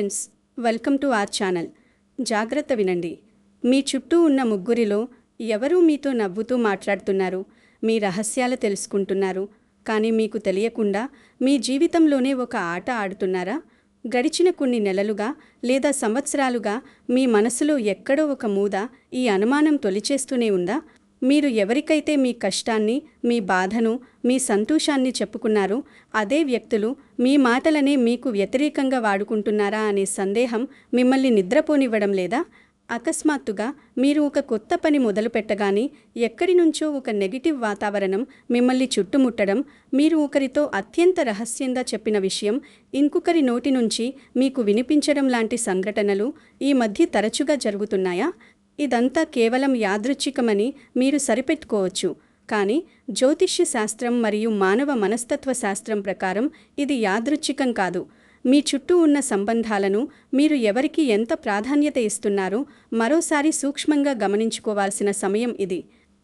Friends, welcome to our channel. జాగ్రత్త వినండి. మీ చుట్టూ ఉన్న ముగ్గురిలో ఎవరూ మీతో నవ్వుతూ మాట్లాడుతున్నారు, మీ రహస్యాలు తెలుసుకుంటున్నారు. కానీ మీకు తెలియకుండా మీ జీవితంలోనే ఒక ఆట ఆడుతున్నారా? గడిచిన కొన్ని నెలలుగా లేదా సంవత్సరాలుగా మీ మనసులో ఎక్కడో ఒక మూల ఈ అనుమానం తొలిచేస్తూనే ఉందా? మీరు ఎవరికైతే మీ కష్టాన్ని, మీ బాధను, మీ సంతోషాన్ని చెప్పుకున్నారో అదే వ్యక్తులు మీ మాటలనే మీకు వ్యతిరేకంగా వాడుకుంటున్నారా అనే సందేహం మిమ్మల్ని నిద్రపోనివ్వడం లేదా? అకస్మాత్తుగా మీరు ఒక కొత్త పని మొదలుపెట్టగానే ఎక్కడి నుంచో ఒక నెగిటివ్ వాతావరణం మిమ్మల్ని చుట్టుముట్టడం, మీరు ఒకరితో అత్యంత రహస్యంగా చెప్పిన విషయం ఇంకొకరి నోటి నుంచి మీకు వినిపించడం లాంటి సంఘటనలు ఈ మధ్య తరచుగా జరుగుతున్నాయా? ఇదంతా కేవలం యాదృచ్ఛికమని మీరు సరిపెట్టుకోవచ్చు. కానీ జ్యోతిష్య శాస్త్రం మరియు మానవ మనస్తత్వ శాస్త్రం ప్రకారం ఇది యాదృచ్ఛికం కాదు. మీ చుట్టూ ఉన్న సంబంధాలను మీరు ఎవరికి ఎంత ప్రాధాన్యత ఇస్తున్నారో మరోసారి సూక్ష్మంగా గమనించుకోవాల్సిన సమయం ఇది.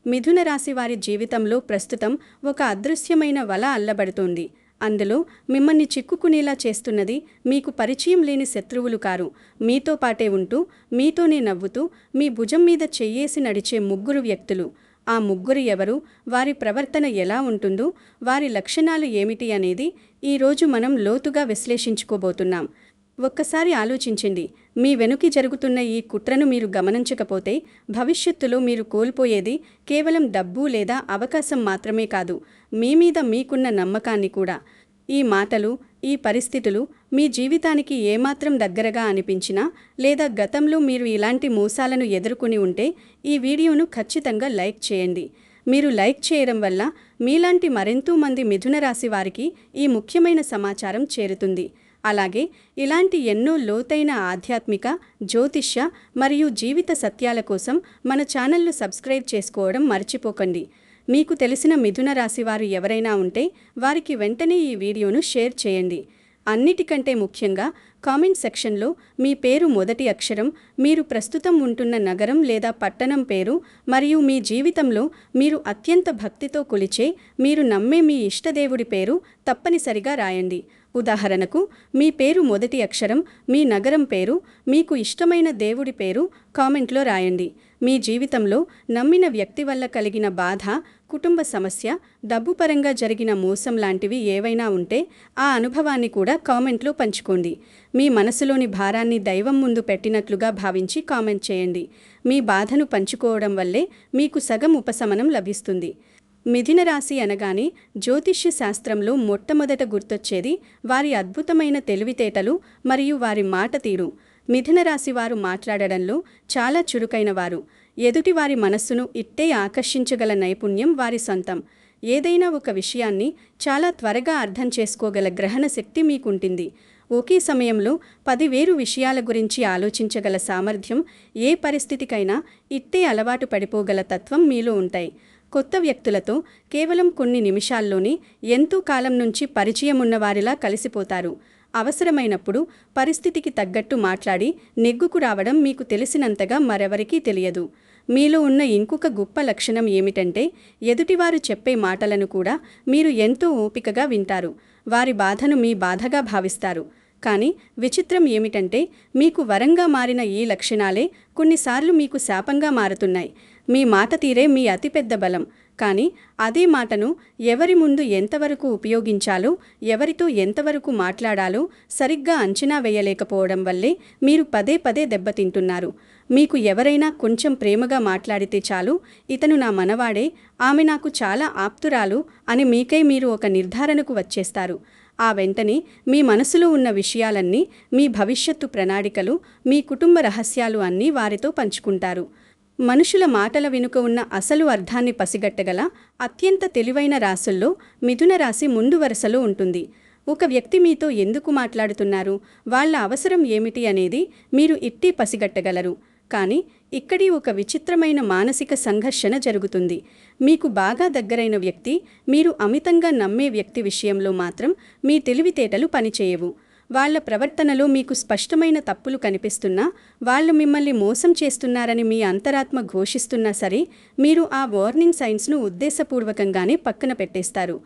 మిథున రాశి వారి జీవితంలో ప్రస్తుతం ఒక అదృశ్యమైన వల అల్లబడుతోంది. అందులో మిమ్మల్ని చిక్కుకునేలా చేస్తున్నది మీకు పరిచయం లేని శత్రువులు కారు, మీతో పాటే ఉంటూ, మీతోనే నవ్వుతూ, మీ భుజం మీద చెయ్యేసి నడిచే ముగ్గురు వ్యక్తులు. ఆ ముగ్గురు ఎవరు, వారి ప్రవర్తన ఎలా ఉంటుందో, వారి లక్షణాలు ఏమిటి అనేది ఈరోజు మనం లోతుగా విశ్లేషించుకోబోతున్నాం. ఒక్కసారి ఆలోచించండి. మీ వెనుక జరుగుతున్న ఈ కుట్రను మీరు గమనించకపోతే భవిష్యత్తులో మీరు కోల్పోయేది కేవలం డబ్బు లేదా అవకాశం మాత్రమే కాదు, మీ మీద మీకున్న నమ్మకాన్ని కూడా. ఈ మాటలు, ఈ పరిస్థితులు మీ జీవితానికి ఏమాత్రం దగ్గరగా అనిపించినా లేదా గతంలో మీరు ఇలాంటి మోసాలను ఎదుర్కొని ఉంటే ఈ వీడియోను ఖచ్చితంగా లైక్ చేయండి. మీరు లైక్ చేయడం వల్ల మీలాంటి మరెంతో మంది మిథున రాశి వారికి ఈ ముఖ్యమైన సమాచారం చేరుతుంది. అలాగే ఇలాంటి ఎన్నో లోతైన ఆధ్యాత్మిక, జ్యోతిష్య మరియు జీవిత సత్యాల కోసం మన ఛానల్ను సబ్స్క్రైబ్ చేసుకోవడం మర్చిపోకండి. మీకు తెలిసిన మిథున రాశి వారు ఎవరైనా ఉంటే వారికి వెంటనే ఈ వీడియోను షేర్ చేయండి. అన్నిటికంటే ముఖ్యంగా కామెంట్ సెక్షన్లో మీ పేరు మొదటి అక్షరం, మీరు ప్రస్తుతం ఉంటున్న నగరం లేదా పట్టణం పేరు మరియు మీ జీవితంలో మీరు అత్యంత భక్తితో కొలిచే, మీరు నమ్మే మీ ఇష్టదేవుడి పేరు తప్పనిసరిగా రాయండి. ఉదాహరణకు, మీ పేరు మొదటి అక్షరం, మీ నగరం పేరు, మీకు ఇష్టమైన దేవుడి పేరు కామెంట్లో రాయండి. మీ జీవితంలో నమ్మిన వ్యక్తి వల్ల కలిగిన బాధ, కుటుంబ సమస్య, డబ్బు పరంగా జరిగిన మోసం లాంటివి ఏవైనా ఉంటే ఆ అనుభవాన్ని కూడా కామెంట్లో పంచుకోండి. మీ మనసులోని భారాన్ని దైవం ముందు పెట్టినట్లుగా భావించి కామెంట్ చేయండి. మీ బాధను పంచుకోవడం వల్లే మీకు సగం ఉపశమనం లభిస్తుంది. మిథున రాశి అనగానే జ్యోతిష్య శాస్త్రంలో మొట్టమొదట గుర్తొచ్చేది వారి అద్భుతమైన తెలివితేటలు మరియు వారి మాట తీరు. మిథున రాశి వారు మాట్లాడడంలో చాలా చురుకైన వారు. ఎదుటివారి మనస్సును ఇట్టే ఆకర్షించగల నైపుణ్యం వారి సొంతం. ఏదైనా ఒక విషయాన్ని చాలా త్వరగా అర్థం చేసుకోగల గ్రహణ శక్తి మీకుంటుంది. ఒకే సమయంలో 10,000 విషయాల గురించి ఆలోచించగల సామర్థ్యం, ఏ పరిస్థితికైనా ఇట్టే అలవాటు పడిపోగల తత్వం మీలో ఉంటాయి. కొత్త వ్యక్తులతో కేవలం కొన్ని నిమిషాల్లోనే ఎంతో కాలం నుంచి పరిచయం ఉన్నవారిలా కలిసిపోతారు. అవసరమైనప్పుడు పరిస్థితికి తగ్గట్టు మాట్లాడి నెగ్గుకు రావడం మీకు తెలిసినంతగా మరెవరికీ తెలియదు. మీలో ఉన్న ఇంకొక గొప్ప లక్షణం ఏమిటంటే ఎదుటివారు చెప్పే మాటలను కూడా మీరు ఎంతో ఓపికగా వింటారు. వారి బాధను మీ బాధగా భావిస్తారు. కానీ విచిత్రం ఏమిటంటే మీకు వరంగా మారిన ఈ లక్షణాలే కొన్నిసార్లు మీకు శాపంగా మారుతున్నాయి. మీ మాట తీరే మీ అతిపెద్ద బలం. కానీ అదే మాటను ఎవరి ముందు ఎంతవరకు ఉపయోగించాలో, ఎవరితో ఎంతవరకు మాట్లాడాలో సరిగ్గా అంచనా వేయలేకపోవడం వల్లే మీరు పదే పదే దెబ్బతింటున్నారు. మీకు ఎవరైనా కొంచెం ప్రేమగా మాట్లాడితే చాలు, ఇతను నా మనవాడే, ఆమె నాకు చాలా ఆప్తురాలు అని మీకై మీరు ఒక నిర్ధారణకు వచ్చేస్తారు. ఆ వెంటనే మీ మనసులో ఉన్న విషయాలన్నీ, మీ భవిష్యత్తు ప్రణాళికలు, మీ కుటుంబ రహస్యాలు అన్నీ వారితో పంచుకుంటారు. మనుషుల మాటల వెనుక ఉన్న అసలు అర్థాన్ని పసిగట్టగల అత్యంత తెలివైన రాశుల్లో మిథున రాశి ముందు వరుసలో ఉంటుంది. ఒక వ్యక్తి మీతో ఎందుకు మాట్లాడుతున్నారు, వాళ్ళ అవసరం ఏమిటి అనేది మీరు ఇట్టే పసిగట్టగలరు. కానీ ఇక్కడి ఒక విచిత్రమైన మానసిక సంఘర్షణ జరుగుతుంది. మీకు బాగా దగ్గరైన వ్యక్తి, మీరు అమితంగా నమ్మే వ్యక్తి విషయంలో మాత్రం మీ తెలివితేటలు పనిచేయవు. వాళ్ల ప్రవర్తనలో మీకు స్పష్టమైన తప్పులు కనిపిస్తున్నా, వాళ్ళు మిమ్మల్ని మోసం చేస్తున్నారని మీ అంతరాత్మ ఘోషిస్తున్నా సరే, మీరు ఆ వార్నింగ్ సైన్స్ను ఉద్దేశపూర్వకంగానే పక్కన పెట్టేస్తారు.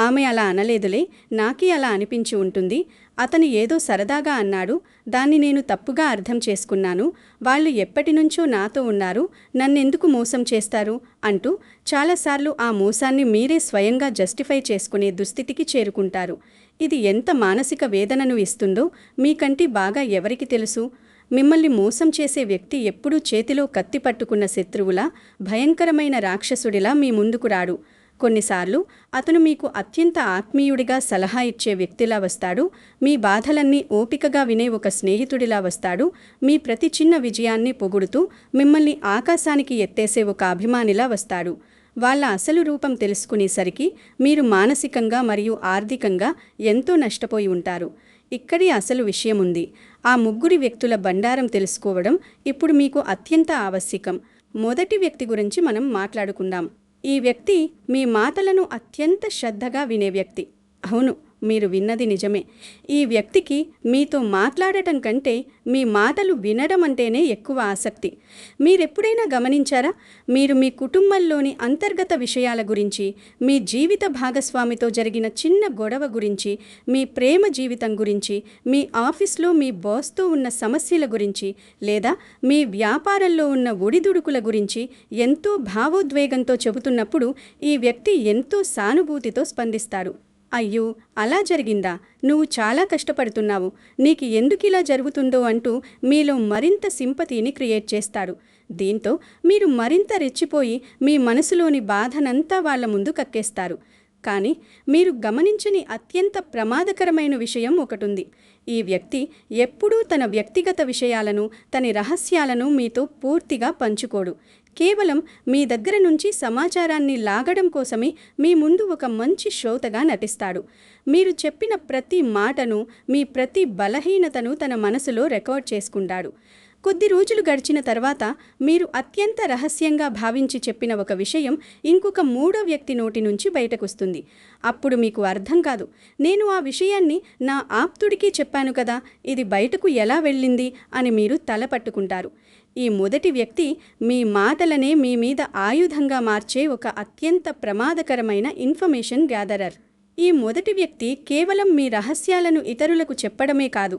ఆమె అలా అనలేదులే, నాకే అలా అనిపించి ఉంటుంది. అతను ఏదో సరదాగా అన్నాడు, దాన్ని నేను తప్పుగా అర్థం చేసుకున్నాను. వాళ్ళు ఎప్పటినుంచో నాతో ఉన్నారు, నన్నెందుకు మోసం చేస్తారు అంటూ చాలాసార్లు ఆ మోసాన్ని మీరే స్వయంగా జస్టిఫై చేసుకునే దుస్థితికి చేరుకుంటారు. ఇది ఎంత మానసిక వేదనను ఇస్తుందో మీకంటే బాగా ఎవరికి తెలుసు? మిమ్మల్ని మోసం చేసే వ్యక్తి ఎప్పుడూ చేతిలో కత్తి పట్టుకున్న శత్రువులా, భయంకరమైన రాక్షసుడిలా మీ ముందుకు రాడు. కొన్నిసార్లు అతను మీకు అత్యంత ఆత్మీయుడిగా సలహా ఇచ్చే వ్యక్తిలా వస్తాడు. మీ బాధలన్నీ ఓపికగా వినే ఒక స్నేహితుడిలా వస్తాడు. మీ ప్రతి చిన్న విజయాన్ని పొగుడుతూ మిమ్మల్ని ఆకాశానికి ఎత్తేసే ఒక అభిమానిలా వస్తాడు. వాళ్ళ అసలు రూపం తెలుసుకునేసరికి మీరు మానసికంగా మరియు ఆర్థికంగా ఎంతో నష్టపోయి ఉంటారు. ఇక్కడి అసలు విషయముంది. ఆ ముగ్గురి వ్యక్తుల బండారం తెలుసుకోవడం ఇప్పుడు మీకు అత్యంత ఆవశ్యకం. మొదటి వ్యక్తి గురించి మనం మాట్లాడుకుందాం. ఈ వ్యక్తి మీ మాటలను అత్యంత శ్రద్ధగా వినే వ్యక్తి. అవును, మీరు విన్నది నిజమే. ఈ వ్యక్తికి మీతో మాట్లాడటం కంటే మీ మాటలు వినడం అంటేనే ఎక్కువ ఆసక్తి. మీరెప్పుడైనా గమనించారా? మీరు మీ కుటుంబంలోని అంతర్గత విషయాల గురించి, మీ జీవిత భాగస్వామితో జరిగిన చిన్న గొడవ గురించి, మీ ప్రేమ జీవితం గురించి, మీ ఆఫీస్లో మీ బాస్తో ఉన్న సమస్యల గురించి, లేదా మీ వ్యాపారంలో ఉన్న ఒడిదుడుకుల గురించి ఎంతో భావోద్వేగంతో చెబుతున్నప్పుడు ఈ వ్యక్తి ఎంతో సానుభూతితో స్పందిస్తాడు. అయ్యో, అలా జరిగిందా? నువ్వు చాలా కష్టపడుతున్నావు, నీకు ఎందుకిలా జరుగుతుందో అంటూ మీలో మరింత సింపతిని క్రియేట్ చేస్తాడు. దీంతో మీరు మరింత రెచ్చిపోయి మీ మనసులోని బాధనంతా వాళ్ళ ముందు కక్కేస్తారు. కానీ మీరు గమనించని అత్యంత ప్రమాదకరమైన విషయం ఒకటుంది. ఈ వ్యక్తి ఎప్పుడూ తన వ్యక్తిగత విషయాలను, తన రహస్యాలను మీతో పూర్తిగా పంచుకోడు. కేవలం మీ దగ్గర నుంచి సమాచారాన్ని లాగడం కోసమే మీ ముందు ఒక మంచి శ్రోతగా నటిస్తాడు. మీరు చెప్పిన ప్రతి మాటను, మీ ప్రతి బలహీనతను తన మనసులో రికార్డ్ చేసుకుంటాడు. కొద్ది రోజులు గడిచిన తర్వాత మీరు అత్యంత రహస్యంగా భావించి చెప్పిన ఒక విషయం ఇంకొక మూడో వ్యక్తి నోటి నుంచి బయటకొస్తుంది. అప్పుడు మీకు అర్థం కాదు. నేను ఆ విషయాన్ని నా ఆప్తుడికి చెప్పాను కదా, ఇది బయటకు ఎలా వెళ్ళింది అని మీరు తల పట్టుకుంటారు. ఈ మొదటి వ్యక్తి మీ మాటలనే మీ మీద ఆయుధంగా మార్చే ఒక అత్యంత ప్రమాదకరమైన ఇన్ఫర్మేషన్ గ్యాదరర్. ఈ మొదటి వ్యక్తి కేవలం మీ రహస్యాలను ఇతరులకు చెప్పడమే కాదు,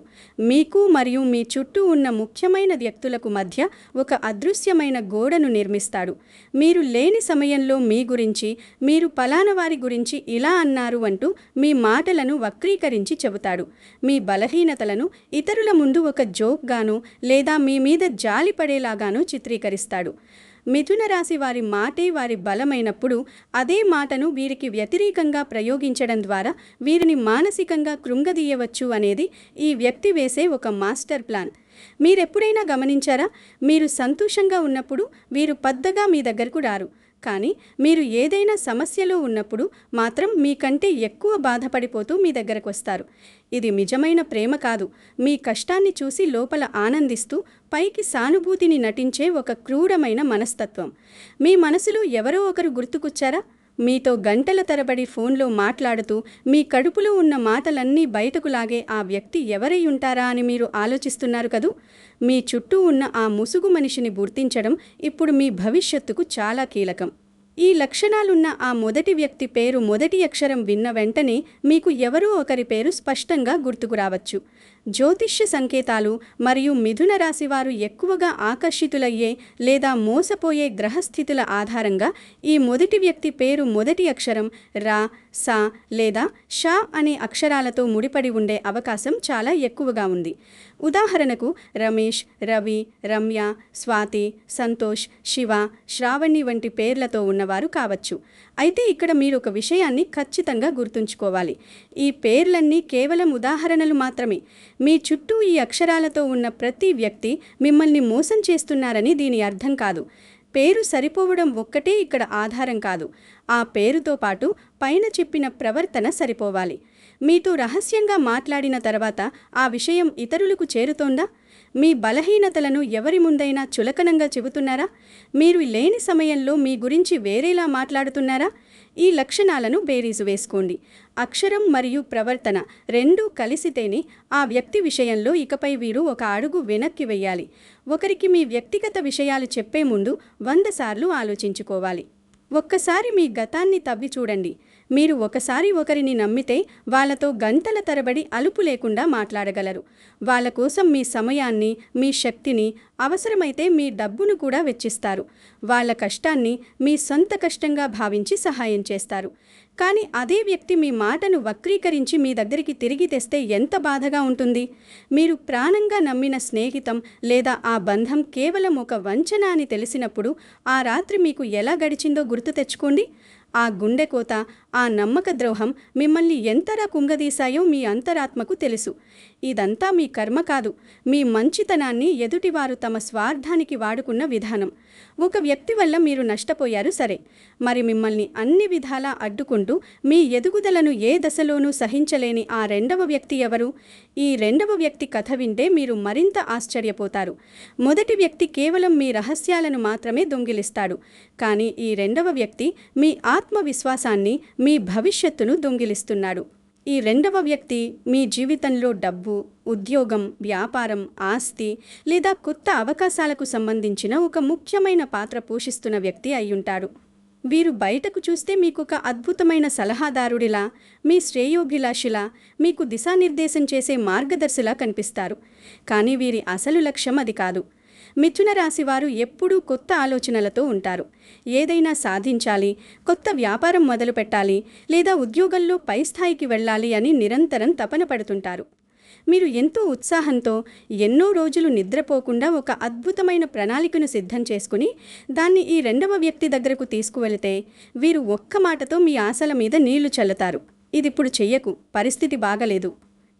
మీకు మరియు మీ చుట్టూ ఉన్న ముఖ్యమైన వ్యక్తులకు మధ్య ఒక అదృశ్యమైన గోడను నిర్మిస్తాడు. మీరు లేని సమయంలో మీ గురించి, మీరు పలానా వారి గురించి ఇలా అన్నారు అంటూ మీ మాటలను వక్రీకరించి చెబుతాడు. మీ బలహీనతలను ఇతరుల ముందు ఒక జోక్గానో లేదా మీ మీద జాలి పడేలాగానో చిత్రీకరిస్తాడు. మిథున రాశి వారి మాటే వారి బలమైనప్పుడు అదే మాటను వీరికి వ్యతిరేకంగా ప్రయోగించడం ద్వారా వీరిని మానసికంగా కృంగదీయవచ్చు అనేది ఈ వ్యక్తి వేసే ఒక మాస్టర్ ప్లాన్. మీరెప్పుడైనా గమనించారా? మీరు సంతోషంగా ఉన్నప్పుడు వీరు పెద్దగా మీ దగ్గరకు రారు. కానీ మీరు ఏదైనా సమస్యలో ఉన్నప్పుడు మాత్రం మీకంటే ఎక్కువ బాధపడిపోతూ మీ దగ్గరకు వస్తారు. ఇది నిజమైన ప్రేమ కాదు, మీ కష్టాన్ని చూసి లోపల ఆనందిస్తూ పైకి సానుభూతిని నటించే ఒక క్రూరమైన మనస్తత్వం. మీ మనసులో ఎవరో ఒకరు గుర్తుకొచ్చారా? మీతో గంటల తరబడి ఫోన్లో మాట్లాడుతూ మీ కడుపులో ఉన్న మాటలన్నీ బయటకు లాగే ఆ వ్యక్తి ఎవరై ఉంటారా అని మీరు ఆలోచిస్తున్నారు కదూ? మీ చుట్టూ ఉన్న ఆ ముసుగు మనిషిని గుర్తించడం ఇప్పుడు మీ భవిష్యత్తుకు చాలా కీలకం. ఈ లక్షణాలున్న ఆ మొదటి వ్యక్తి పేరు మొదటి అక్షరం విన్న వెంటనే మీకు ఎవరో ఒకరి పేరు స్పష్టంగా గుర్తుకు రావచ్చు. జ్యోతిష్య సంకేతాలు మరియు మిథున రాశివారు ఎక్కువగా ఆకర్షితులయ్యే లేదా మోసపోయే గ్రహస్థితుల ఆధారంగా ఈ మొదటి వ్యక్తి పేరు మొదటి అక్షరం రా, సా లేదా షా అనే అక్షరాలతో ముడిపడి ఉండే అవకాశం చాలా ఎక్కువగా ఉంది. ఉదాహరణకు రమేష్, రవి, రమ్య, స్వాతి, సంతోష్, శివ, శ్రావణి వంటి పేర్లతో ఉన్నవారు కావచ్చు. అయితే ఇక్కడ మీరు ఒక విషయాన్ని ఖచ్చితంగా గుర్తుంచుకోవాలి. ఈ పేర్లన్నీ కేవలం ఉదాహరణలు మాత్రమే. మీ చుట్టూ ఈ అక్షరాలతో ఉన్న ప్రతి వ్యక్తి మిమ్మల్ని మోసం చేస్తున్నారని దీని అర్థం కాదు. పేరు సరిపోవడం ఒక్కటే ఇక్కడ ఆధారం కాదు. ఆ పేరుతో పాటు పైన చెప్పిన ప్రవర్తన సరిపోవాలి. మీతో రహస్యంగా మాట్లాడిన తర్వాత ఆ విషయం ఇతరులకు చేరుతోందా? మీ బలహీనతలను ఎవరి ముందైనా చులకనంగా చెబుతున్నారా? మీరు లేని సమయంలో మీ గురించి వేరేలా మాట్లాడుతున్నారా? ఈ లక్షణాలను బేరీజు వేసుకోండి. అక్షరం మరియు ప్రవర్తన రెండూ కలిసితేనే ఆ వ్యక్తి విషయంలో ఇకపై వీరు ఒక అడుగు వెనక్కి వెయ్యాలి. ఒకరికి మీ వ్యక్తిగత విషయాలు చెప్పే ముందు 100 సార్లు ఆలోచించుకోవాలి. ఒక్కసారి మీ గతాన్ని తవ్వి చూడండి. మీరు ఒకసారి ఒకరిని నమ్మితే వాళ్ళతో గంటల తరబడి అలుపు లేకుండా మాట్లాడగలరు. వాళ్ళ కోసం మీ సమయాన్ని, మీ శక్తిని, అవసరమైతే మీ డబ్బును కూడా వెచ్చిస్తారు. వాళ్ళ కష్టాన్ని మీ సొంత కష్టంగా భావించి సహాయం చేస్తారు. కానీ అదే వ్యక్తి మీ మాటను వక్రీకరించి మీ దగ్గరికి తిరిగి తెస్తే ఎంత బాధగా ఉంటుంది? మీరు ప్రాణంగా నమ్మిన స్నేహితం లేదా ఆ బంధం కేవలం ఒక వంచన అని తెలిసినప్పుడు ఆ రాత్రి మీకు ఎలా గడిచిందో గుర్తు తెచ్చుకోండి. ఆ గుండెకోత, ఆ నమ్మక ద్రోహం మిమ్మల్ని ఎంతలా కుంగదీశాయో మీ అంతరాత్మకు తెలుసు. ఇదంతా మీ కర్మ కాదు, మీ మంచితనాన్ని ఎదుటివారు తమ స్వార్థానికి వాడుకున్న విధానం. ఒక వ్యక్తి వల్ల మీరు నష్టపోయారు సరే, మరి మిమ్మల్ని అన్ని విధాలా అడ్డుకుంటూ మీ ఎదుగుదలను ఏ దశలోనూ సహించలేని ఆ రెండవ వ్యక్తి ఎవరు? ఈ రెండవ వ్యక్తి కథ వింటే మీరు మరింత ఆశ్చర్యపోతారు. మొదటి వ్యక్తి కేవలం మీ రహస్యాలను మాత్రమే దొంగిలిస్తాడు. కానీ ఈ రెండవ వ్యక్తి మీ ఆత్మవిశ్వాసాన్ని, మీ భవిష్యత్తును దొంగిలిస్తున్నాడు. ఈ రెండవ వ్యక్తి మీ జీవితంలో డబ్బు, ఉద్యోగం, వ్యాపారం, ఆస్తి లేదా కొత్త అవకాశాలకు సంబంధించిన ఒక ముఖ్యమైన పాత్ర పోషిస్తున్న వ్యక్తి అయ్యుంటాడు. వీరు బయటకు చూస్తే మీకొక అద్భుతమైన సలహాదారుడిలా, మీ శ్రేయోభిలాషిలా, మీకు దిశానిర్దేశం చేసే మార్గదర్శిలా కనిపిస్తారు. కానీ వీరి అసలు లక్ష్యం అది కాదు. మిథున రాశివారు ఎప్పుడూ కొత్త ఆలోచనలతో ఉంటారు. ఏదైనా సాధించాలి, కొత్త వ్యాపారం మొదలు పెట్టాలి లేదా ఉద్యోగంలో పై స్థాయికి వెళ్ళాలి అని నిరంతరం తపన పడుతుంటారు. మీరు ఎంతో ఉత్సాహంతో ఎన్నో రోజులు నిద్రపోకుండా ఒక అద్భుతమైన ప్రణాళికను సిద్ధం చేసుకుని దాన్ని ఈ రెండవ వ్యక్తి దగ్గరకు తీసుకువెళితే వీరు ఒక్క మాటతో మీ ఆశల మీద నీళ్లు చల్లుతారు. ఇదిప్పుడు చెయ్యకు, పరిస్థితి బాగలేదు,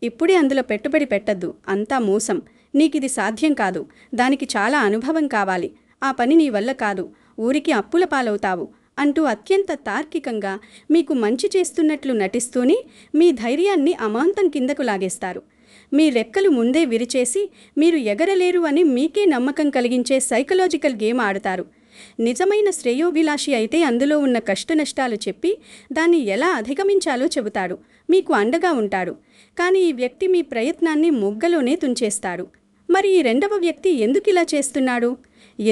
ఇప్పుడే అందులో పెట్టుబడి పెట్టద్దు, అంతా మోసం, నీకిది సాధ్యం కాదు, దానికి చాలా అనుభవం కావాలి, ఆ పని నీ వల్ల కాదు, ఊరికి అప్పుల పాలవుతావు అంటూ అత్యంత తార్కికంగా మీకు మంచి చేస్తున్నట్లు నటిస్తూనే మీ ధైర్యాన్ని అమాంతం కిందకు లాగేస్తారు. మీ రెక్కలు ముందే విరిచేసి మీరు ఎగరలేరు అని మీకే నమ్మకం కలిగించే సైకలాజికల్ గేమ్ ఆడతారు. నిజమైన శ్రేయోభిలాషి అయితే అందులో ఉన్న కష్టనష్టాలు చెప్పి దాన్ని ఎలా అధిగమించాలో చెబుతాడు, మీకు అండగా ఉంటాడు. కానీ ఈ వ్యక్తి మీ ప్రయత్నాన్ని మొగ్గలోనే తుంచేస్తాడు. మరి ఈ రెండవ వ్యక్తి ఎందుకిలా చేస్తున్నాడు?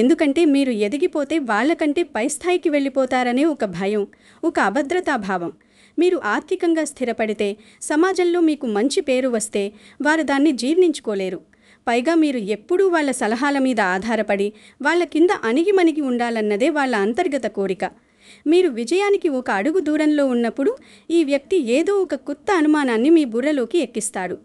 ఎందుకంటే మీరు ఎదిగిపోతే వాళ్ళకంటే పై స్థాయికి వెళ్ళిపోతారనే ఒక భయం, ఒక అభద్రతాభావం. మీరు ఆర్థికంగా స్థిరపడితే, సమాజంలో మీకు మంచి పేరు వస్తే వారు దాన్ని జీర్ణించుకోలేరు. పైగా మీరు ఎప్పుడూ వాళ్ళ సలహాల మీద ఆధారపడి వాళ్ళ కింద అణిగిమణిగి ఉండాలన్నదే వాళ్ళ అంతర్గత కోరిక. మీరు విజయానికి ఒక అడుగు దూరంలో ఉన్నప్పుడు ఈ వ్యక్తి ఏదో ఒక కొత్త అనుమానాన్ని మీ బుర్రలోకి ఎక్కిస్తాడు.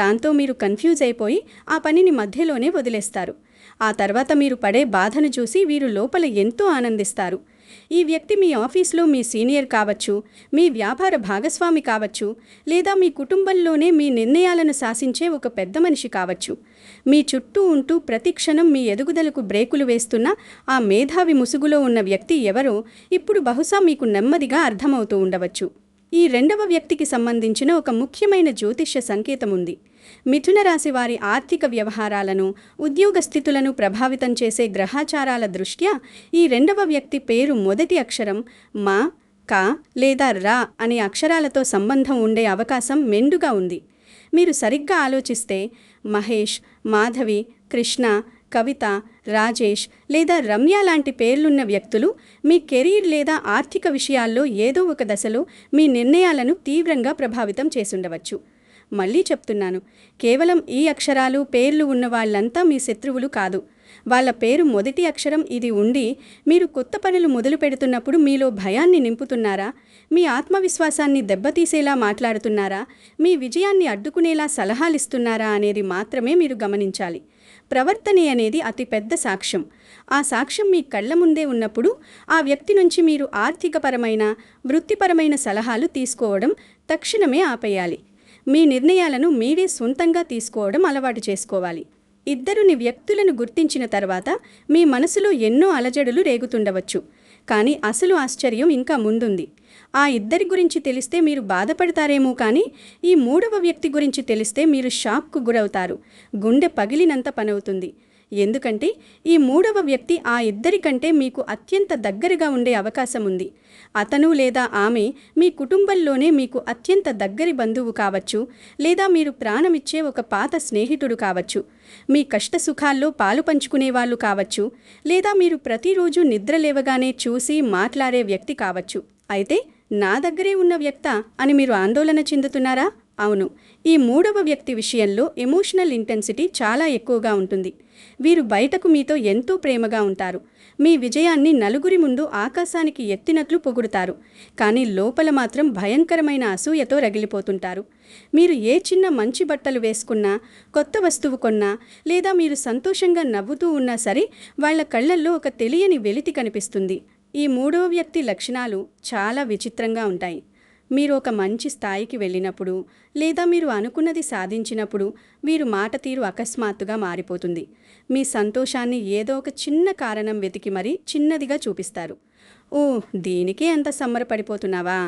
దాంతో మీరు కన్ఫ్యూజ్ అయిపోయి ఆ పనిని మధ్యలోనే వదిలేస్తారు. ఆ తర్వాత మీరు పడే బాధను చూసి వీరు లోపల ఎంతో ఆనందిస్తారు. ఈ వ్యక్తి మీ ఆఫీస్లో మీ సీనియర్ కావచ్చు, మీ వ్యాపార భాగస్వామి కావచ్చు, లేదా మీ కుటుంబంలోనే మీ నిర్ణయాలను శాసించే ఒక పెద్ద మనిషి కావచ్చు. మీ చుట్టూ ఉంటూ ప్రతి క్షణం మీ ఎదుగుదలకు బ్రేకులు వేస్తున్న ఆ మేధావి ముసుగులో ఉన్న వ్యక్తి ఎవరో ఇప్పుడు బహుశా మీకు నెమ్మదిగా అర్థమవుతూ ఉండవచ్చు. ఈ రెండవ వ్యక్తికి సంబంధించిన ఒక ముఖ్యమైన జ్యోతిష్య సంకేతం ఉంది. మిథున రాశి వారి ఆర్థిక వ్యవహారాలను, ఉద్యోగ స్థితులను ప్రభావితం చేసే గ్రహాచారాల దృష్ట్యా ఈ రెండవ వ్యక్తి పేరు మొదటి అక్షరం మా, కా లేదా రా అనే అక్షరాలతో సంబంధం ఉండే అవకాశం మెండుగా ఉంది. మీరు సరిగ్గా ఆలోచిస్తే మహేష్, మాధవి, కృష్ణ, కవిత, రాజేష్ లేదా రమ్య లాంటి పేర్లున్న వ్యక్తులు మీ కెరీర్ లేదా ఆర్థిక విషయాల్లో ఏదో ఒక దశలో మీ నిర్ణయాలను తీవ్రంగా ప్రభావితం చేసుండవచ్చు. మళ్ళీ చెప్తున్నాను, కేవలం ఈ అక్షరాలు, పేర్లు ఉన్న వాళ్ళంతా మీ శత్రువులు కాదు. వాళ్ళ పేరు మొదటి అక్షరం ఇది ఉండి మీరు కొత్త పనులు మొదలు పెడుతున్నప్పుడు మీలో భయాన్ని నింపుతున్నారా, మీ ఆత్మవిశ్వాసాన్ని దెబ్బతీసేలా మాట్లాడుతున్నారా, మీ విజయాన్ని అడ్డుకునేలా సలహాలిస్తున్నారా అనేది మాత్రమే మీరు గమనించాలి. ప్రవర్తనే అనేది అతిపెద్ద సాక్ష్యం. ఆ సాక్ష్యం మీ కళ్ళ ముందే ఉన్నప్పుడు ఆ వ్యక్తి నుంచి మీరు ఆర్థికపరమైన, వృత్తిపరమైన సలహాలు తీసుకోవడం తక్షణమే ఆపేయాలి. మీ నిర్ణయాలను మీరే సొంతంగా తీసుకోవడం అలవాటు చేసుకోవాలి. ఇద్దరుని వ్యక్తులను గుర్తించిన తర్వాత మీ మనసులో ఎన్నో అలజడులు రేగుతుండవచ్చు. కానీ అసలు ఆశ్చర్యం ఇంకా ముందుంది. ఆ ఇద్దరి గురించి తెలిస్తే మీరు బాధపడతారేమో, కానీ ఈ మూడవ వ్యక్తి గురించి తెలిస్తే మీరు షాక్కు గురవుతారు. గుండె పగిలినంత పనవుతుంది. ఎందుకంటే ఈ మూడవ వ్యక్తి ఆ ఇద్దరి కంటే మీకు అత్యంత దగ్గరగా ఉండే అవకాశం ఉంది. అతను లేదా ఆమె మీ కుటుంబంలోనే మీకు అత్యంత దగ్గరి బంధువు కావచ్చు, లేదా మీరు ప్రాణమిచ్చే ఒక పాత స్నేహితుడు కావచ్చు, మీ కష్ట సుఖాల్లో పాలు పంచుకునేవాళ్ళు కావచ్చు, లేదా మీరు ప్రతిరోజు నిద్ర లేవగానే చూసి మాట్లాడే వ్యక్తి కావచ్చు. అయితే నా దగ్గరే ఉన్న వ్యక్తా అని మీరు ఆందోళన చెందుతున్నారా? అవును. ఈ మూడవ వ్యక్తి విషయంలో ఎమోషనల్ ఇంటెన్సిటీ చాలా ఎక్కువగా ఉంటుంది. వీరు బయటకు మీతో ఎంతో ప్రేమగా ఉంటారు. మీ విజయాన్ని నలుగురి ముందు ఆకాశానికి ఎత్తినట్లు పొగుడుతారు. కానీ లోపల మాత్రం భయంకరమైన అసూయతో రగిలిపోతుంటారు. మీరు ఏ చిన్న మంచి బట్టలు వేసుకున్నా, కొత్త వస్తువు కొన్నా, లేదా మీరు సంతోషంగా నవ్వుతూ ఉన్నా సరే వాళ్ళ కళ్ళల్లో ఒక తెలియని వెలితి కనిపిస్తుంది. ఈ మూడవ వ్యక్తి లక్షణాలు చాలా విచిత్రంగా ఉంటాయి. మీరు ఒక మంచి స్థాయికి వెళ్ళినప్పుడు, లేదా మీరు అనుకున్నది సాధించినప్పుడు వీరు మాట తీరు అకస్మాత్తుగా మారిపోతుంది. మీ సంతోషాన్ని ఏదో ఒక చిన్న కారణం వెతికి మరీ చిన్నదిగా చూపిస్తారు. ఓ, దీనికే అంత సంబరపడిపోతున్నావా?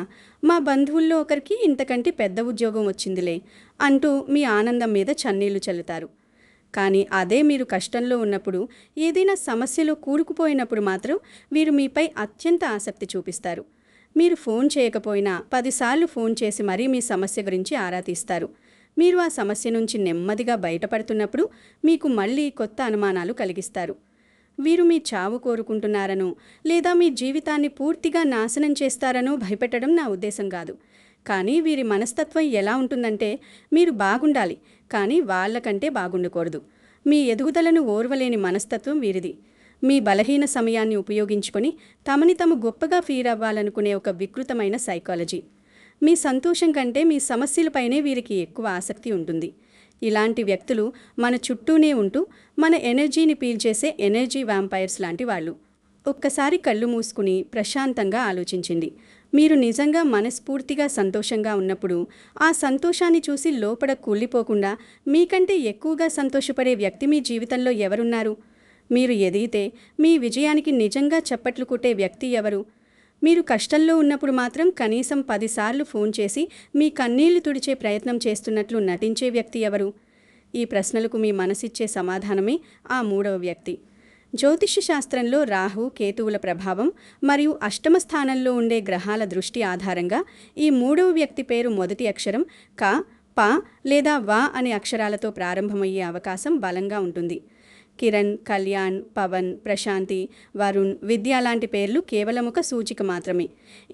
మా బంధువుల్లో ఒకరికి ఇంతకంటే పెద్ద ఉద్యోగం వచ్చిందిలే అంటూ మీ ఆనందం మీద చన్నీళ్లు చల్లుతారు. కానీ అదే మీరు కష్టంలో ఉన్నప్పుడు, ఏదైనా సమస్యలో కూరుకుపోయినప్పుడు మాత్రం వీరు మీపై అత్యంత ఆసక్తి చూపిస్తారు. మీరు ఫోన్ చేయకపోయినా 10 సార్లు ఫోన్ చేసి మరీ మీ సమస్య గురించి ఆరా తీస్తారు. మీరు ఆ సమస్య నుంచి నెమ్మదిగా బయటపడుతున్నప్పుడు మీకు మళ్ళీ కొత్త అనుమానాలు కలిగిస్తారు. వీరు మీ చావు కోరుకుంటున్నారనో, లేదా మీ జీవితాన్ని పూర్తిగా నాశనం చేస్తారనో భయపెట్టడం నా ఉద్దేశం కాదు. కానీ వీరి మనస్తత్వం ఎలా ఉంటుందంటే, మీరు బాగుండాలి, కానీ వాళ్ళకంటే బాగుండకూడదు. మీ ఎదుగుదలను ఓర్వలేని మనస్తత్వం వీరిది. మీ బలహీన సమయాన్ని ఉపయోగించుకొని తమని తాము గొప్పగా ఫీల్ అవ్వాలనుకునే ఒక వికృతమైన సైకాలజీ. మీ సంతోషం కంటే మీ సమస్యలపైనే వీరికి ఎక్కువ ఆసక్తి ఉంటుంది. ఇలాంటి వ్యక్తులు మన చుట్టూనే ఉంటూ మన ఎనర్జీని పీల్చేసే ఎనర్జీ వ్యాంపైర్స్ లాంటి వాళ్ళు. ఒక్కసారి కళ్ళు మూసుకుని ప్రశాంతంగా ఆలోచించండి. మీరు నిజంగా మనస్ఫూర్తిగా సంతోషంగా ఉన్నప్పుడు ఆ సంతోషాన్ని చూసి లోపల కూలిపోకుండా మీకంటే ఎక్కువగా సంతోషపడే వ్యక్తి మీ జీవితంలో ఎవరున్నారు? మీరు ఎదిగితే మీ విజయానికి నిజంగా చప్పట్లు కొట్టే వ్యక్తి ఎవరు? మీరు కష్టంలో ఉన్నప్పుడు మాత్రం కనీసం 10 సార్లు ఫోన్ చేసి మీ కన్నీళ్లు తుడిచే ప్రయత్నం చేస్తున్నట్లు నటించే వ్యక్తి ఎవరు? ఈ ప్రశ్నలకు మీ మనసిచ్చే సమాధానమే ఆ మూడవ వ్యక్తి. జ్యోతిష్య శాస్త్రంలో రాహు, కేతువుల ప్రభావం మరియు అష్టమ స్థానంలో ఉండే గ్రహాల దృష్టి ఆధారంగా ఈ మూడవ వ్యక్తి పేరు మొదటి అక్షరం క, ప లేదా వ అనే అక్షరాలతో ప్రారంభమయ్యే అవకాశం బలంగా ఉంటుంది. కిరణ్, కళ్యాణ్, పవన్, ప్రశాంతి, వరుణ్, విద్య లాంటి పేర్లు కేవలం ఒక సూచిక మాత్రమే.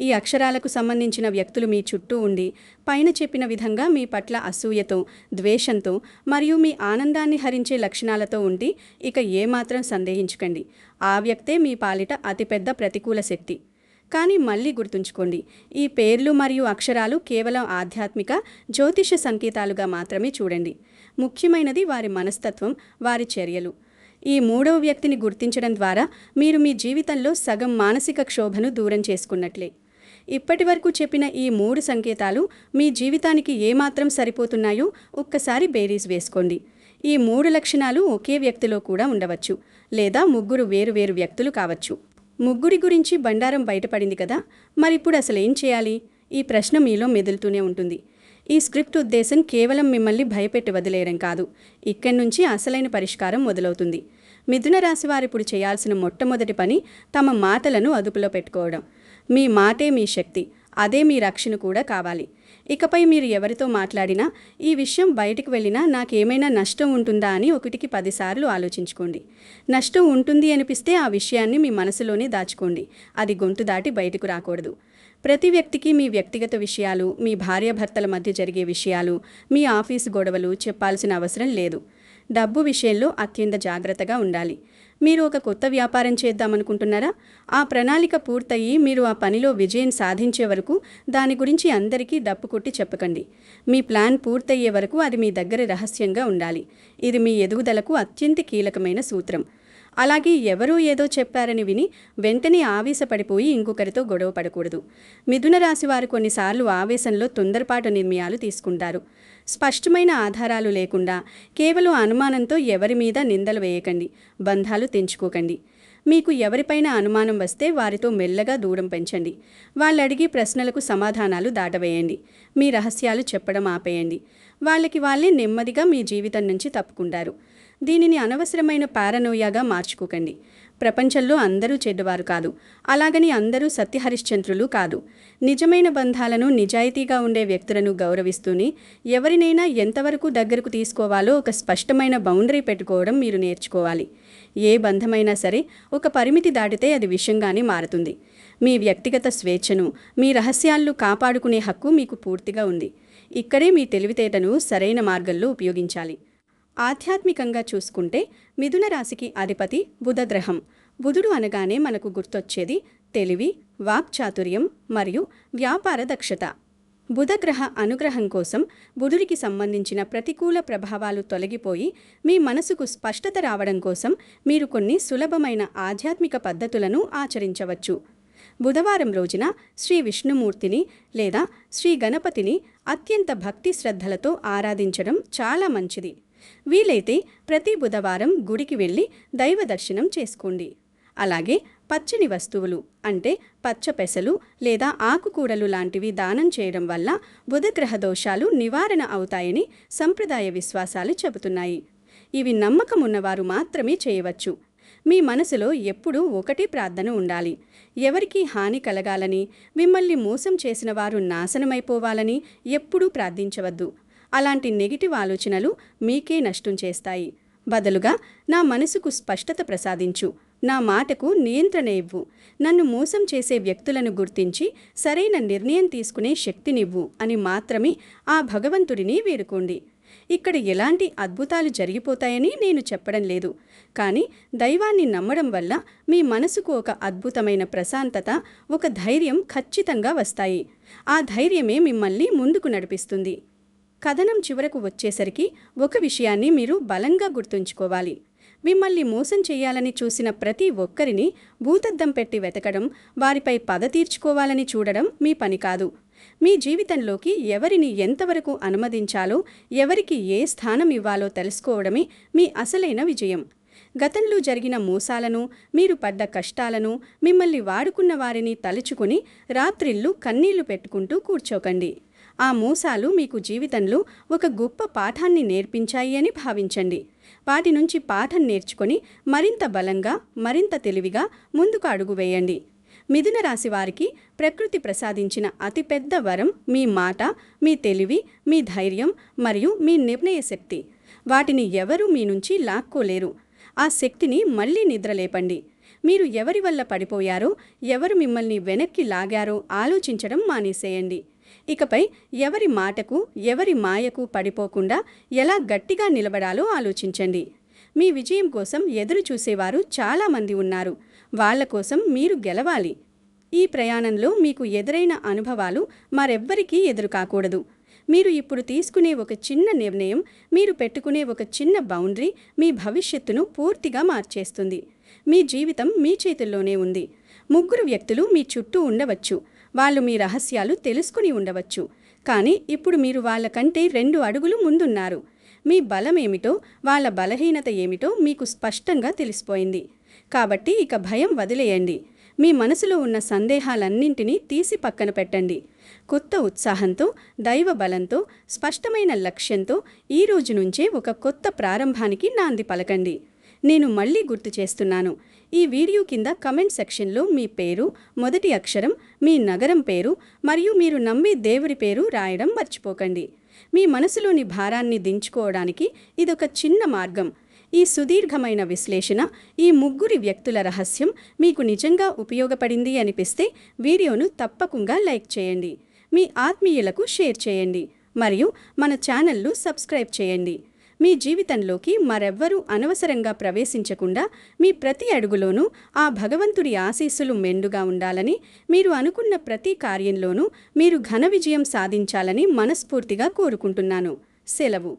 ఈ అక్షరాలకు సంబంధించిన వ్యక్తులు మీ చుట్టూ ఉండి పైన చెప్పిన విధంగా మీ పట్ల అసూయతో, ద్వేషంతో మరియు మీ ఆనందాన్ని హరించే లక్షణాలతో ఉండి ఇక ఏమాత్రం సందేహించకండి. ఆ వ్యక్తే మీ పాలిట అతిపెద్ద ప్రతికూల శక్తి. కానీ మళ్ళీ గుర్తుంచుకోండి, ఈ పేర్లు మరియు అక్షరాలు కేవలం ఆధ్యాత్మిక, జ్యోతిష సంకేతాలుగా మాత్రమే చూడండి. ముఖ్యమైనది వారి మనస్తత్వం, వారి చర్యలు. ఈ మూడవ వ్యక్తిని గుర్తించడం ద్వారా మీరు మీ జీవితంలో సగం మానసిక క్షోభను దూరం చేసుకున్నట్లే. ఇప్పటి వరకు చెప్పిన ఈ 3 సంకేతాలు మీ జీవితానికి ఏమాత్రం సరిపోతున్నాయో ఒక్కసారి బేరీజ్ వేసుకోండి. ఈ 3 లక్షణాలు ఒకే వ్యక్తిలో కూడా ఉండవచ్చు, లేదా ముగ్గురు వేరువేరు వ్యక్తులు కావచ్చు. ముగ్గురి గురించి బండారం బయటపడింది కదా, మరిప్పుడు అసలేం చేయాలి? ఈ ప్రశ్న మీలో మెదులుతూనే ఉంటుంది. ఈ స్క్రిప్ట్ ఉద్దేశం కేవలం మిమ్మల్ని భయపెట్టి వదిలేయడం కాదు. ఇక్కడి నుంచి అసలైన పరిష్కారం మొదలవుతుంది. మిథున రాశి వారిప్పుడు చేయాల్సిన మొట్టమొదటి పని తమ మాటలను అదుపులో పెట్టుకోవడం. మీ మాటే మీ శక్తి, అదే మీ రక్షణ కూడా కావాలి. ఇకపై మీరు ఎవరితో మాట్లాడినా, ఈ విషయం బయటకు వెళ్ళినా నాకేమైనా నష్టం ఉంటుందా అని 1కి 10 సార్లు ఆలోచించుకోండి. నష్టం ఉంటుంది అనిపిస్తే ఆ విషయాన్ని మీ మనసులోనే దాచుకోండి. అది గొంతు దాటి బయటకు రాకూడదు. ప్రతి వ్యక్తికి మీ వ్యక్తిగత విషయాలు, మీ భార్యాభర్తల మధ్య జరిగే విషయాలు, మీ ఆఫీసు గొడవలు చెప్పాల్సిన అవసరం లేదు. డబ్బు విషయంలో అత్యంత జాగ్రత్తగా ఉండాలి. మీరు ఒక కొత్త వ్యాపారం చేద్దామనుకుంటున్నారా? ఆ ప్రణాళిక పూర్తయి మీరు ఆ పనిలో విజయం సాధించే వరకు దాని గురించి అందరికీ డప్పు కొట్టి చెప్పకండి. మీ ప్లాన్ పూర్తయ్యే వరకు అది మీ దగ్గర రహస్యంగా ఉండాలి. ఇది మీ ఎదుగుదలకు అత్యంత కీలకమైన సూత్రం. అలాగే ఎవరో ఏదో చెప్పారని విని వెంటనే ఆవేశపడిపోయి ఇంకొకరితో గొడవ పడకూడదు. మిథున రాశి వారు కొన్నిసార్లు ఆవేశంలో తొందరపాటు నిర్ణయాలు తీసుకుంటారు. స్పష్టమైన ఆధారాలు లేకుండా కేవలం అనుమానంతో ఎవరి మీద నిందలు వేయకండి, బంధాలు తెంచుకోకండి. మీకు ఎవరిపైన అనుమానం వస్తే వారితో మెల్లగా దూరం పెంచండి. వాళ్ళు అడిగే ప్రశ్నలకు సమాధానాలు దాటవేయండి. మీ రహస్యాలు చెప్పడం ఆపేయండి. వాళ్ళకి వాళ్ళే నెమ్మదిగా మీ జీవితం నుంచి తప్పుకుంటారు. దీనిని అనవసరమైన పారనోయాగా మార్చుకోకండి. ప్రపంచంలో అందరూ చెడ్డవారు కాదు, అలాగని అందరూ సత్యహరిశ్చంద్రులు కాదు. నిజమైన బంధాలను, నిజాయితీగా ఉండే వ్యక్తులను గౌరవిస్తూనే ఎవరినైనా ఎంతవరకు దగ్గరకు తీసుకోవాలో ఒక స్పష్టమైన బౌండరీ పెట్టుకోవడం మీరు నేర్చుకోవాలి. ఏ బంధమైనా సరే ఒక పరిమితి దాటితే అది విషంగానే మారుతుంది. మీ వ్యక్తిగత స్వేచ్ఛను, మీ రహస్యాలను కాపాడుకునే హక్కు మీకు పూర్తిగా ఉంది. ఇక్కడే మీ తెలివితేటను సరైన మార్గంలో ఉపయోగించాలి. ఆధ్యాత్మికంగా చూసుకుంటే మిథున రాశికి అధిపతి బుధగ్రహం. బుధుడు అనగానే మనకు గుర్తొచ్చేది తెలివి, వాక్చాతుర్యం మరియు వ్యాపార దక్షత. బుధగ్రహ అనుగ్రహం కోసం బుధుడికి సంబంధించిన ప్రతికూల ప్రభావాలు తొలగిపోయి మీ మనసుకు స్పష్టత రావడం కోసం మీరు కొన్ని సులభమైన ఆధ్యాత్మిక పద్ధతులను ఆచరించవచ్చు. బుధవారం రోజున శ్రీ విష్ణుమూర్తిని లేదా శ్రీ గణపతిని అత్యంత భక్తి శ్రద్ధలతో ఆరాధించడం చాలా మంచిది. వీలైతే ప్రతి బుధవారం గుడికి వెళ్ళి దైవ దర్శనం చేసుకోండి. అలాగే పచ్చని వస్తువులు అంటే పచ్చ పెసలు లేదా ఆకుకూరలు లాంటివి దానం చేయడం వల్ల బుధగ్రహ దోషాలు నివారణ అవుతాయని సంప్రదాయ విశ్వాసాలు చెబుతున్నాయి. ఇవి నమ్మకం ఉన్నవారు మాత్రమే చేయవచ్చు. మీ మనసులో ఎప్పుడూ ఒకటే ప్రార్థన ఉండాలి. ఎవరికీ హాని కలగాలని, మిమ్మల్ని మోసం చేసిన వారు నాశనమైపోవాలని ఎప్పుడూ ప్రార్థించవద్దు. అలాంటి నెగిటివ్ ఆలోచనలు మీకే నష్టం చేస్తాయి. బదులుగా నా మనసుకు స్పష్టత ప్రసాదించు, నా మాటకు నియంత్రణ ఇవ్వు, నన్ను మోసం చేసే వ్యక్తులను గుర్తించి సరైన నిర్ణయం తీసుకునే శక్తినివ్వు అని మాత్రమే ఆ భగవంతుడిని వేడుకోండి. ఇక్కడ ఎలాంటి అద్భుతాలు జరిగిపోతాయని నేను చెప్పడం లేదు, కానీ దైవాన్ని నమ్మడం వల్ల మీ మనసుకు ఒక అద్భుతమైన ప్రశాంతత, ఒక ధైర్యం ఖచ్చితంగా వస్తాయి. ఆ ధైర్యమే మిమ్మల్ని ముందుకు నడిపిస్తుంది. కథనం చివరకు వచ్చేసరికి ఒక విషయాన్ని మీరు బలంగా గుర్తుంచుకోవాలి. మిమ్మల్ని మోసం చేయాలని చూసిన ప్రతి ఒక్కరిని భూతద్దం పెట్టి వెతకడం, వారిపై పగ తీర్చుకోవాలని చూడడం మీ పని కాదు. మీ జీవితంలోకి ఎవరిని ఎంతవరకు అనుమతించాలో, ఎవరికి ఏ స్థానం ఇవ్వాలో తెలుసుకోవడమే మీ అసలైన విజయం. గతంలో జరిగిన మోసాలను, మీరు పడ్డ కష్టాలను, మిమ్మల్ని వాడుకున్న వారిని తలుచుకుని రాత్రిళ్ళు కన్నీళ్లు పెట్టుకుంటూ కూర్చోకండి. ఆ మోసాలు మీకు జీవితంలో ఒక గొప్ప పాఠాన్ని నేర్పించాయి అని భావించండి. వాటి నుంచి పాఠం నేర్చుకొని మరింత బలంగా, మరింత తెలివిగా ముందుకు అడుగు వేయండి. మిథున రాశి వారికి ప్రకృతి ప్రసాదించిన అతిపెద్ద వరం మీ మాట, మీ తెలివి, మీ ధైర్యం మరియు మీ నిర్ణయ శక్తి. వాటిని ఎవరూ మీ నుంచి లాక్కోలేరు. ఆ శక్తిని మళ్ళీ నిద్రలేపండి. మీరు ఎవరి వల్ల పడిపోయారో, ఎవరు మిమ్మల్ని వెనక్కి లాగారో ఆలోచించడం మానేసేయండి. ఇకపై ఎవరి మాటకు, ఎవరి మాయకు పడిపోకుండా ఎలా గట్టిగా నిలబడాలో ఆలోచించండి. మీ విజయం కోసం ఎదురు చూసేవారు చాలామంది ఉన్నారు. వాళ్ల కోసం మీరు గెలవాలి. ఈ ప్రయాణంలో మీకు ఎదురైన అనుభవాలు మరెవ్వరికీ ఎదురు కాకూడదు. మీరు ఇప్పుడు తీసుకునే ఒక చిన్న నిర్ణయం, మీరు పెట్టుకునే ఒక చిన్న బౌండరీ మీ భవిష్యత్తును పూర్తిగా మార్చేస్తుంది. మీ జీవితం మీ చేతుల్లోనే ఉంది. 3 వ్యక్తులు మీ చుట్టూ ఉండవచ్చు. వాళ్ళు మీ రహస్యాలు తెలుసుకుని ఉండవచ్చు. కానీ ఇప్పుడు మీరు వాళ్ళకంటే 2 అడుగులు ముందున్నారు. మీ బలమేమిటో, వాళ్ళ బలహీనత ఏమిటో మీకు స్పష్టంగా తెలిసిపోయింది. కాబట్టి ఇక భయం వదిలేయండి. మీ మనసులో ఉన్న సందేహాలన్నింటినీ తీసి పక్కన పెట్టండి. కొత్త ఉత్సాహంతో, దైవ బలంతో, స్పష్టమైన లక్ష్యంతో ఈ రోజు నుంచే ఒక కొత్త ప్రారంభానికి నాంది పలకండి. నేను మళ్ళీ గుర్తు చేస్తున్నాను. ఈ వీడియో కింద కమెంట్ సెక్షన్లో మీ పేరు, మొదటి అక్షరం, మీ నగరం పేరు మరియు మీరు నమ్మే దేవుడి పేరు రాయడం మర్చిపోకండి. మీ మనసులోని భారాన్ని దించుకోవడానికి ఇదొక చిన్న మార్గం. ఈ సుదీర్ఘమైన విశ్లేషణ, ఈ 3 వ్యక్తుల రహస్యం మీకు నిజంగా ఉపయోగపడింది అనిపిస్తే వీడియోను తప్పకుండా లైక్ చేయండి. మీ ఆత్మీయులకు షేర్ చేయండి మరియు మన ఛానల్ను సబ్స్క్రైబ్ చేయండి. మీ జీవితంలోకి మరెవ్వరూ అనవసరంగా ప్రవేశించకుండా మీ ప్రతి అడుగులోనూ ఆ భగవంతుడి ఆశీస్సులు మెండుగా ఉండాలని, మీరు అనుకున్న ప్రతి కార్యంలోనూ మీరు ఘన విజయం సాధించాలని మనస్ఫూర్తిగా కోరుకుంటున్నాను. సెలవు.